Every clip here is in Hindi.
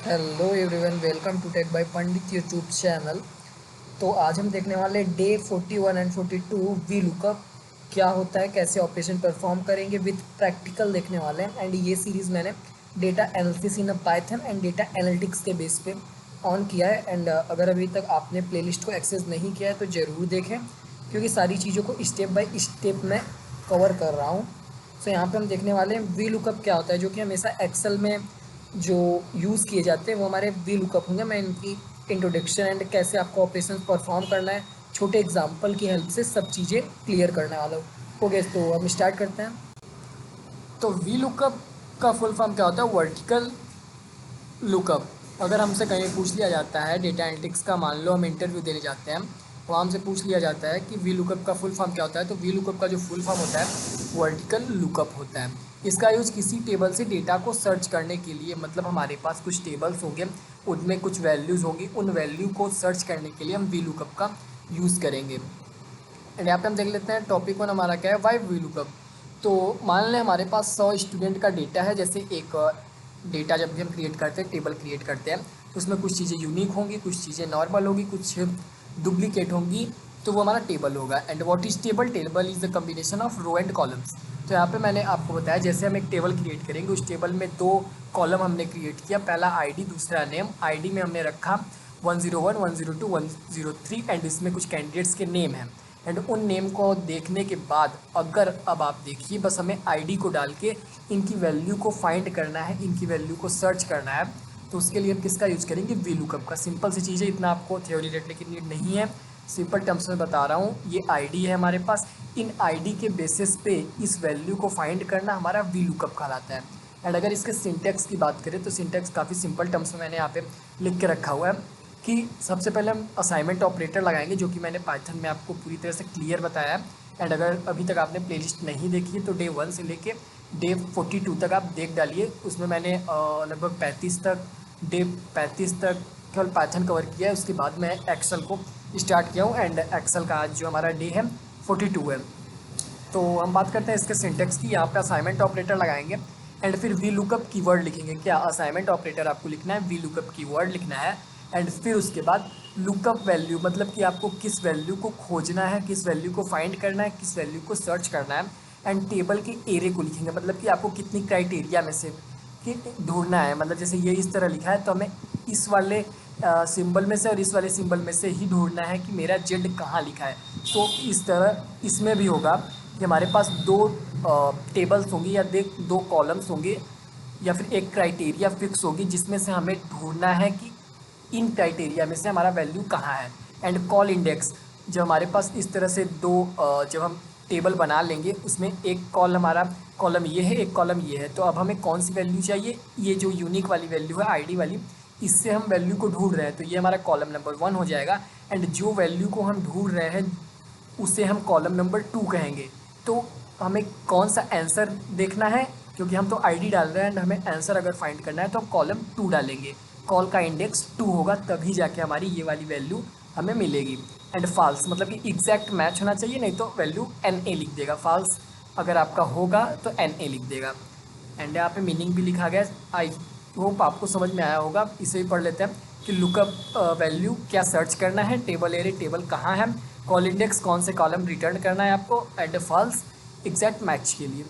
Hello everyone, welcome to tech by Pandit YouTube channel. तो आज हम देखने वाले डे 41 एंड 42 वी लुकअप क्या होता है, कैसे ऑपरेशन परफॉर्म करेंगे विद प्रैक्टिकल देखने वाले हैं। एंड ये सीरीज़ मैंने data analysis in Python and data analytics के बेस पे ऑन किया है। एंड अगर अभी तक आपने प्लेलिस्ट को एक्सेस नहीं किया है तो ज़रूर देखें, क्योंकि सारी चीज़ों को स्टेप बाय स्टेप में कवर कर रहा हूँ। सो यहाँ पे हम देखने वाले हैं वी लुकअप क्या होता है, जो कि हमेशा एक्सेल में जो यूज़ किए जाते हैं वो हमारे वी लुकअप होंगे। मैं इनकी इंट्रोडक्शन एंड कैसे आपको ऑपरेशन परफॉर्म करना है छोटे एग्जांपल की हेल्प से सब चीज़ें क्लियर करने वाला हूँ। ओके, तो हम स्टार्ट करते हैं। तो वी लुकअप का फुल फॉर्म क्या होता है? Vertical lookup. अगर हमसे कहीं पूछ लिया जाता है डेटा एनालिटिक्स का, मान लो हम इंटरव्यू देने जाते हैं, वहाँ हमसे पूछ लिया जाता है कि वी लुकअप का फुल फॉर्म क्या होता है, तो वी लुकअप का जो फुल फॉर्म होता है वर्टिकल लुकअप होता है। इसका यूज़ किसी टेबल से डेटा को सर्च करने के लिए, मतलब हमारे पास कुछ टेबल्स होंगे, उनमें कुछ वैल्यूज़ होंगी, उन वैल्यू को सर्च करने के लिए हम वी लुकअप का यूज़ करेंगे। एंड यहाँ पे हम देख लेते हैं टॉपिक वन हमारा क्या है, वाई वी लुकअप। तो मान लें हमारे पास 100 स्टूडेंट का डेटा है। जैसे एक डेटा जब भी हम क्रिएट करते हैं, टेबल क्रिएट करते हैं, तो उसमें कुछ चीज़ें यूनिक होंगी, कुछ चीज़ें नॉर्मल होगी, कुछ डुप्लीकेट होंगी, तो वो हमारा टेबल होगा। And what is table? Table is the combination of row and columns. तो यहाँ पे मैंने आपको बताया, जैसे हम एक टेबल क्रिएट करेंगे, उस टेबल में दो कॉलम हमने क्रिएट किया, पहला आईडी, दूसरा नेम। आईडी में हमने रखा 101, 102, 103 एंड इसमें कुछ कैंडिडेट्स के नेम हैं। एंड उन नेम को देखने के बाद, अगर अब आप देखिए, बस हमें आईडी को डाल के इनकी वैल्यू को फाइंड करना है, इनकी वैल्यू को सर्च करना है, तो उसके लिए हम किसका यूज़ करेंगे? वी लुकअप का। सिंपल सी चीज़ है, इतना आपको थ्योरी रटने की नीड नहीं है, सिंपल टर्म्स में बता रहा हूँ। ये आईडी है हमारे पास, इन आईडी के बेसिस पे इस वैल्यू को फाइंड करना हमारा वी लुकअप कहलाता है। एंड अगर इसके सिंटैक्स की बात करें तो सिंटैक्स काफ़ी सिंपल टर्म्स में मैंने यहाँ पे लिख के रखा हुआ है कि सबसे पहले हम असाइनमेंट ऑपरेटर लगाएंगे, जो कि मैंने पाइथन में आपको पूरी तरह से क्लियर बताया है। एंड अगर अभी तक आपने प्लेलिस्ट नहीं देखी है तो डे 1 से लेके डे 42 तक आप देख डालिए। उसमें मैंने लगभग 35 तक, डे 35 तक केवल पाइथन कवर किया है। उसके बाद मैं एक्सेल को स्टार्ट किया हूँ। एंड एक्सेल का आज जो हमारा डे है 42 है। तो हम बात करते हैं इसके सिंटेक्स की। यहाँ पे असाइनमेंट ऑपरेटर लगाएंगे एंड फिर वी लुकअप कीवर्ड लिखेंगे। क्या असाइनमेंट ऑपरेटर आपको लिखना है, वी लुकअप कीवर्ड लिखना है। एंड फिर उसके बाद लुकअप वैल्यू, मतलब कि आपको किस वैल्यू को खोजना है, किस वैल्यू को फाइंड करना है, किस वैल्यू को सर्च करना है। एंड टेबल के एरे को लिखेंगे, मतलब कि आपको कितनी क्राइटेरिया में से कि ढूंढना है। मतलब जैसे ये इस तरह लिखा है तो हमें इस वाले सिंबल में से और इस वाले सिंबल में से ही ढूंढना है कि मेरा जेड कहाँ लिखा है। तो इस तरह इसमें भी होगा कि हमारे पास दो टेबल्स होंगी या दो कॉलम्स होंगे, या फिर एक क्राइटेरिया फिक्स होगी जिसमें से हमें ढूंढना है कि इन क्राइटेरिया में से हमारा वैल्यू कहाँ है। एंड कॉल इंडेक्स, जब हमारे पास इस तरह से जब हम टेबल बना लेंगे, उसमें एक कॉल हमारा कॉलम ये है, एक कॉलम ये है, तो अब हमें कौन सी वैल्यू चाहिए? ये जो यूनिक वाली वैल्यू है आईडी वाली, इससे हम वैल्यू को ढूंढ रहे हैं, तो ये हमारा कॉलम नंबर 1 हो जाएगा। एंड जो वैल्यू को हम ढूंढ रहे हैं उसे हम कॉलम नंबर 2 कहेंगे। तो हमें कौन सा आंसर देखना है, क्योंकि हम तो आईडी डाल रहे हैं एंड हमें आंसर अगर फाइंड करना है तो हम कॉलम 2 डालेंगे। कॉल का इंडेक्स 2 होगा, तभी जाके हमारी ये वाली वैल्यू हमें मिलेगी। एंड फॉल्स, मतलब कि एग्जैक्ट मैच होना चाहिए, नहीं तो वैल्यू NA लिख देगा। फॉल्स अगर आपका होगा तो NA लिख देगा। एंड यहाँ पे मीनिंग भी लिखा गया है। आई होप आपको समझ में आया होगा। इसे भी पढ़ लेते हैं कि लुकअप वैल्यू क्या सर्च करना है, टेबल एरे टेबल कहाँ है, कॉल इंडेक्स कौन से कॉलम रिटर्न करना है आपको, एंड फॉल्स एग्जैक्ट मैच के लिए।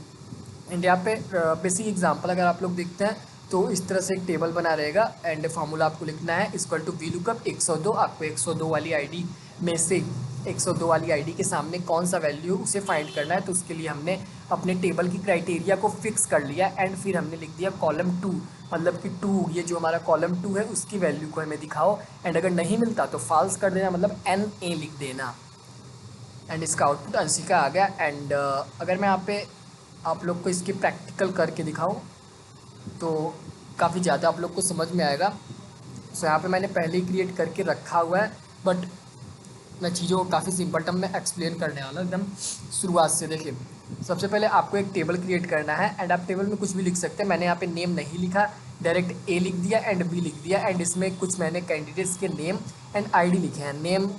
एंड यहाँ पे बेसिक एग्जांपल अगर आप लोग देखते हैं तो इस तरह से एक टेबल बना रहेगा। एंड फार्मूला आपको लिखना है इक्वल टू वी लुकअप 102। आपको 102 वाली आईडी में से 102 वाली आईडी के सामने कौन सा वैल्यू उसे फाइंड करना है, तो उसके लिए हमने अपने टेबल की क्राइटेरिया को फिक्स कर लिया। एंड फिर हमने लिख दिया कॉलम 2, मतलब कि 2, ये जो हमारा कॉलम 2 है उसकी वैल्यू को हमें दिखाओ। एंड अगर नहीं मिलता तो फॉल्स कर देना, मतलब NA लिख देना। एंड इसका आउटपुट अंशिका आ गया। एंड अगर मैं यहाँ पे आप लोग को इसके प्रैक्टिकल करके दिखाऊं तो काफ़ी ज़्यादा आप लोग को समझ में आएगा। सो यहाँ पे मैंने पहले ही क्रिएट करके रखा हुआ है, बट मैं चीज़ों को काफ़ी सिंपल टर्म में एक्सप्लेन करने वाला हूँ एकदम शुरुआत से। देखिए, सबसे पहले आपको एक टेबल क्रिएट करना है एंड आप टेबल में कुछ भी लिख सकते हैं। मैंने यहाँ पे नेम नहीं लिखा, डायरेक्ट A लिख दिया एंड B लिख दिया। एंड इसमें कुछ मैंने कैंडिडेट्स के नेम एंड आईडी लिखे हैं। नेम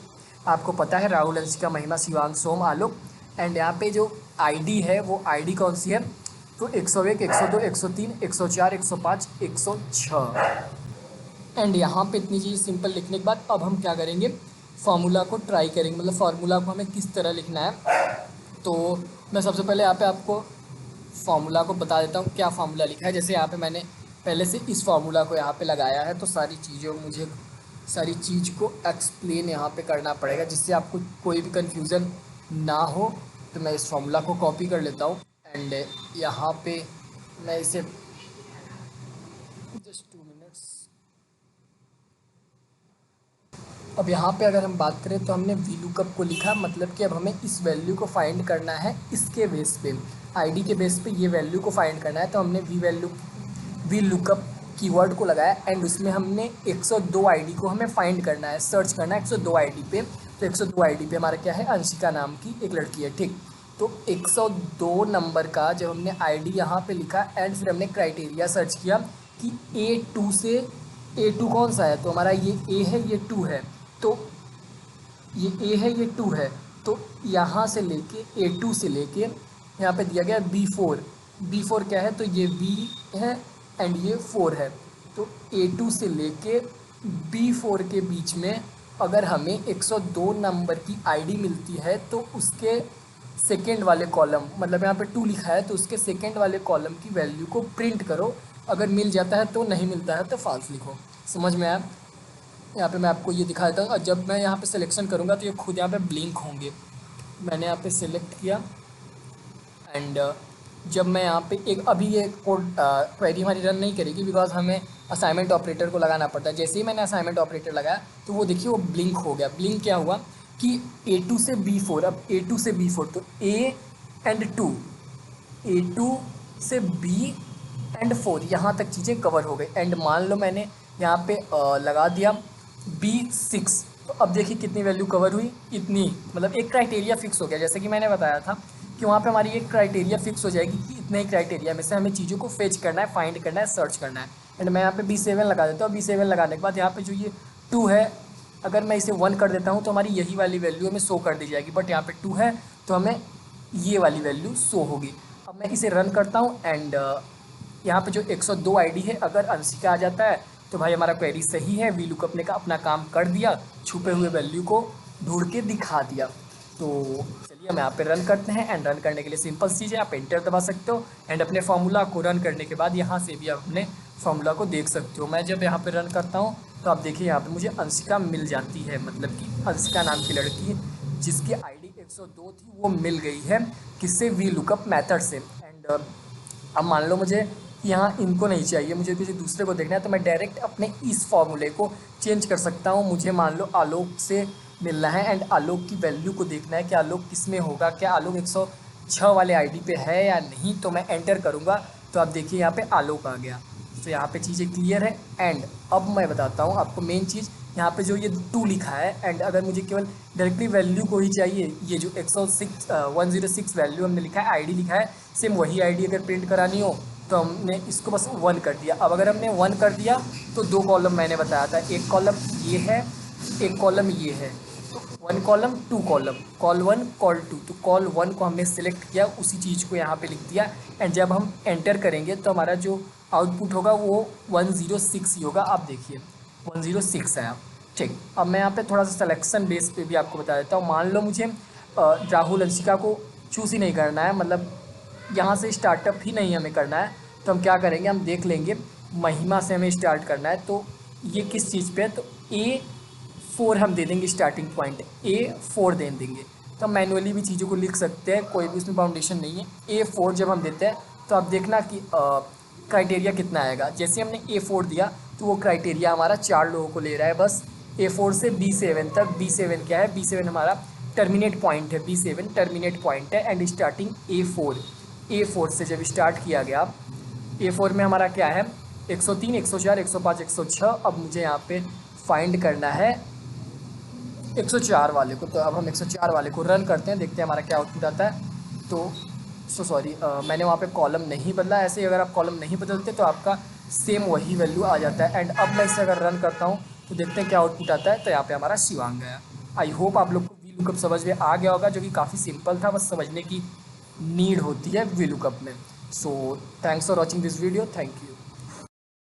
आपको पता है, राहुल, अंशिका, महिमा, शिवांग, सोम, आलोक। एंड यहाँ पे जो आईडी है वो आईडी कौन सी है, तो 101, 102, 103, 104, 105, 106। एंड यहाँ पे इतनी चीज़ सिंपल लिखने के बाद अब हम क्या करेंगे, फार्मूला को ट्राई करेंगे, मतलब फार्मूला को हमें किस तरह लिखना है। तो मैं सबसे पहले यहाँ पे आपको फार्मूला को बता देता हूँ क्या फार्मूला लिखा है। जैसे यहाँ पे मैंने पहले से इस फार्मूला को यहाँ पे लगाया है, तो सारी चीज़ को एक्सप्लेन यहाँ पे करना पड़ेगा जिससे आपको कोई भी कन्फ्यूज़न ना हो। तो मैं इस फार्मूला को कॉपी कर लेता हूँ एंड यहाँ पे मैं इसे जस्ट 2 मिनट्स। अब यहाँ पे अगर हम बात करें तो हमने वी लुकअप को लिखा, मतलब कि अब हमें इस वैल्यू को फाइंड करना है, इसके बेस पे आईडी के बेस पे ये वैल्यू को फाइंड करना है। तो हमने वी लुकअप कीवर्ड को लगाया एंड उसमें हमने 102 आईडी को हमें फाइंड करना है, सर्च करना है 102 आईडी पे। तो 102 आईडी पे हमारा क्या है, अंशिका नाम की एक लड़की है, ठीक। तो 102 नंबर का जब हमने आईडी यहाँ पे लिखा एंड फिर हमने क्राइटेरिया सर्च किया कि A2 से A2 कौन सा है, तो हमारा ये A है, ये 2 है, तो ये A है, ये 2 है। तो यहाँ से लेके A2 से लेके यहाँ पे दिया गया B4 क्या है, तो ये B है एंड ये 4 है। तो A2 से लेके B4 के बीच में अगर हमें 102 नंबर की आईडी मिलती है तो उसके सेकेंड वाले कॉलम, मतलब यहाँ पे 2 लिखा है तो उसके सेकेंड वाले कॉलम की वैल्यू को प्रिंट करो। अगर मिल जाता है तो, नहीं मिलता है तो फॉल्स लिखो। समझ में आया। यहाँ पे मैं आपको ये दिखा देता हूँ, और जब मैं यहाँ पे सिलेक्शन करूँगा तो ये खुद यहाँ पे ब्लिंक होंगे। मैंने यहाँ पे सिलेक्ट किया एंड जब मैं यहाँ पे एक अभी ये कोड क्वेरी हमारी रन नहीं करेगी बिकॉज हमें असाइनमेंट ऑपरेटर को लगाना पड़ता है। जैसे ही मैंने असाइनमेंट ऑपरेटर लगाया तो वो देखिए वो ब्लिंक हो गया। ब्लिंक क्या हुआ कि A2 से B4, अब A2 से B4 तो A एंड 2, A2 से B एंड 4 यहाँ तक चीज़ें कवर हो गई। एंड मान लो मैंने यहाँ पे लगा दिया B6, तो अब देखिए कितनी वैल्यू कवर हुई, इतनी, मतलब एक क्राइटेरिया फिक्स हो गया। जैसे कि मैंने बताया था कि वहाँ पे हमारी एक क्राइटेरिया फिक्स हो जाएगी कि इतने ही क्राइटेरिया में से हमें चीज़ों को फेच करना है, फाइंड करना है, सर्च करना है। एंड मैं यहाँ पे B7 लगा देता हूँ। B7 लगाने के बाद यहाँ पे जो ये 2 है, अगर मैं इसे 1 कर देता हूँ तो हमारी यही वाली वैल्यू हमें शो कर दी जाएगी, बट यहाँ पे 2 है तो हमें ये वाली वैल्यू शो होगी। अब मैं इसे रन करता हूँ एंड यहाँ पे जो 102 आईडी है, अगर अंशिका आ जाता है तो भाई हमारा क्वेरी सही है। वी लुकअप ने का अपना काम कर दिया, छुपे हुए वैल्यू को ढूंढ के दिखा दिया। तो चलिए हम यहाँ पे रन करते हैं एंड रन करने के लिए सिंपल चीज़ है, आप एंटर दबा सकते हो एंड अपने फार्मूला को रन करने के बाद यहाँ से भी आप अपने फार्मूला को देख सकते हो। मैं जब यहाँ पे रन करता हूँ तो आप देखिए यहाँ पे मुझे अंशिका मिल जाती है, मतलब कि अंशिका नाम की लड़की जिसकी आईडी 102 थी वो मिल गई है, किससे, वी लुकअप मेथड से। एंड अब मान लो मुझे यहाँ इनको नहीं चाहिए, मुझे किसी दूसरे को देखना है, तो मैं डायरेक्ट अपने इस फॉर्मूले को चेंज कर सकता हूँ। मुझे मान लो आलोक से मिलना है एंड आलोक की वैल्यू को देखना है कि आलोक किस में होगा, क्या आलोक 106 वाले आईडी पे है या नहीं। तो मैं एंटर करूँगा तो आप देखिए यहाँ पे आलोक आ गया। तो यहाँ पे चीज़ें क्लियर है। एंड अब मैं बताता हूँ आपको मेन चीज़, यहाँ पे जो ये 2 लिखा है एंड अगर मुझे केवल डायरेक्टली वैल्यू को ही चाहिए, ये जो 106 वैल्यू हमने लिखा है, आईडी लिखा है, सेम वही आईडी अगर प्रिंट करानी हो तो हमने इसको बस 1 कर दिया। अब अगर हमने 1 कर दिया तो 2 कॉलम मैंने बताया था, एक कॉलम ये है, एक कॉलम ये है, तो 1 कॉलम 2 कॉलम, कॉल 1 कॉल 2। तो कॉल 1 को हमने सिलेक्ट किया, उसी चीज़ को यहाँ पे लिख दिया एंड जब हम एंटर करेंगे तो हमारा जो आउटपुट होगा वो 106 ही होगा। आप देखिए 106 है। ठीक, अब मैं यहाँ पे थोड़ा सा सिलेक्शन बेस पे भी आपको बता देता हूँ। मान लो मुझे राहुल अंशिका को चूज़ ही नहीं करना है, मतलब यहाँ से स्टार्टअप ही नहीं हमें करना है, तो हम क्या करेंगे, हम देख लेंगे महिमा से हमें स्टार्ट करना है। तो ये किस चीज़ पे है, तो A4 हम दे देंगे स्टार्टिंग पॉइंट, A4 दे देंगे। तो हम मैनुअली भी चीज़ों को लिख सकते हैं, कोई भी उसमें बाउंडेशन नहीं है। A4 जब हम देते हैं तो आप देखना कि क्राइटेरिया कितना आएगा। जैसे हमने A4 दिया तो वो क्राइटेरिया हमारा 4 लोगों को ले रहा है बस, A4 से B7 तक। B7 क्या है, B7 हमारा टर्मिनेट पॉइंट है, B7 टर्मिनेट पॉइंट है एंड स्टार्टिंग A4 से जब स्टार्ट किया गया, A4 में हमारा क्या है, 103, 104, 105, 106। अब मुझे यहाँ पे फाइंड करना है 104 वाले को। तो अब हम 104 वाले को रन करते हैं, देखते हैं हमारा क्या आउटपुट आता है। तो सॉरी मैंने वहाँ पे कॉलम नहीं बदला। ऐसे ही अगर आप कॉलम नहीं बदलते तो आपका सेम वही वैल्यू आ जाता है। एंड अब मैं इसे अगर रन करता हूँ तो देखते हैं क्या आउटपुट आता है। तो यहाँ पे हमारा शिवांग गया। आई होप आप लोग को वी लुकअप समझ में आ गया होगा, जो कि काफ़ी सिंपल था, बस समझने की नीड होती है वी लुकअप में। So thanks for watching this video, thank you.